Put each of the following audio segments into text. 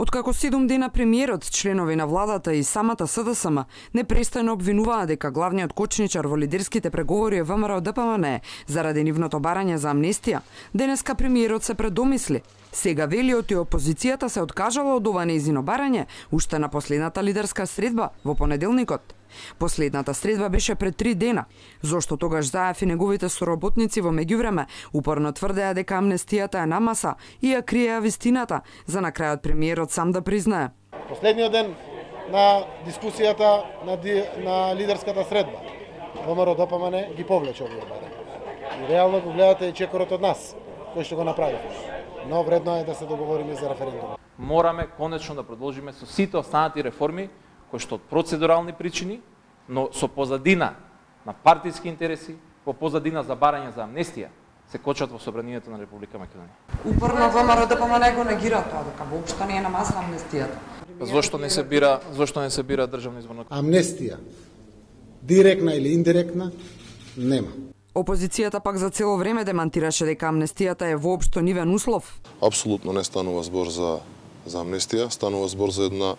Откако 7 дена премиерот, членови на владата и самата СДСМ непрестојно обвинуваа дека главниот кочничар во лидерските преговори е ВМРО-ДПМН заради нивното барање за амнестија, денеска премиерот се предомисли. Сега велиот и опозицијата се откажала од ова нејзино барање уште на последната лидерска средба во понеделникот. Последната средба беше пред 3 дена, зошто тогаш Заев и неговите соработници во меѓувреме упорно тврдеа дека амнестијата е на маса и ја криеа вистината, за на крајот премиерот сам да признае. Последниот ден на дискусијата на лидерската средба, ВМРО-ДПМН ги повлече овие барања. И реално го гледате и чекорот од нас, кој што го направивме. Но вредно е да се договориме за референдум. Мораме конечно да продолжиме со сите останати реформи кои што од процедурални причини, но со позадина на партиски интереси, по позадина за барање за амнестија, се кочат во собранието на Република Македонија. Упорно ВМРО-ДПМН го негира тоа дека воопшто не е на маса амнестијата. Зошто не се бира државно изборно? Амнестија, директна или индиректна, нема. Опозицијата пак за цело време демантираше дека амнестијата е воопшто нивен услов. Апсолутно не станува збор за амнестија, станува збор за една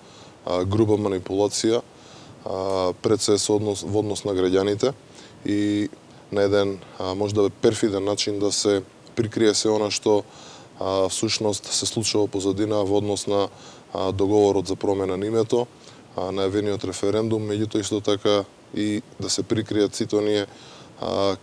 груба манипулација пред се во однос на граѓаните и на еден може да перфиден начин да се прикрие се она што всушност се случува позадина во однос на договорот за промена на името, најавениот референдум, меѓутоа исто така и да се прикријат сите оние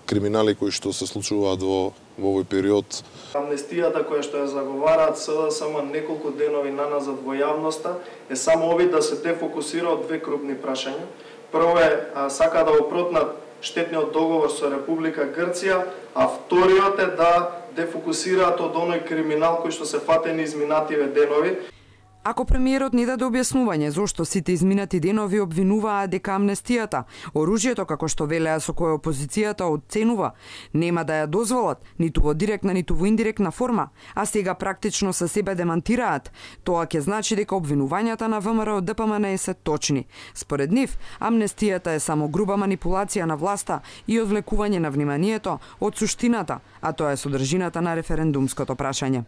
криминали кои што се случуваат во овој период. Амнестијата која што ја заговараат СДСМ неколку денови наназад во јавноста е само обид да се дефокусира од две крупни прашања. Прво е сака да опротнат штетниот договор со Република Грција, а вториот е да дефокусираат од оној криминал кој што се фатени изминативе денови. Ако премиерот не даде објаснување зошто сите изминати денови обвинуваа дека амнестијата, оружјето како што велеа со кое опозицијата оценува, нема да ја дозволат ниту во директна ниту во индиректна форма, а сега практично се себе демантираат, тоа ќе значи дека обвинувањата на ВМРО-ДПМН се точни. Според нив, амнестијата е само груба манипулација на власта и одвлекување на вниманието од суштината, а тоа е содржината на референдумското прашање.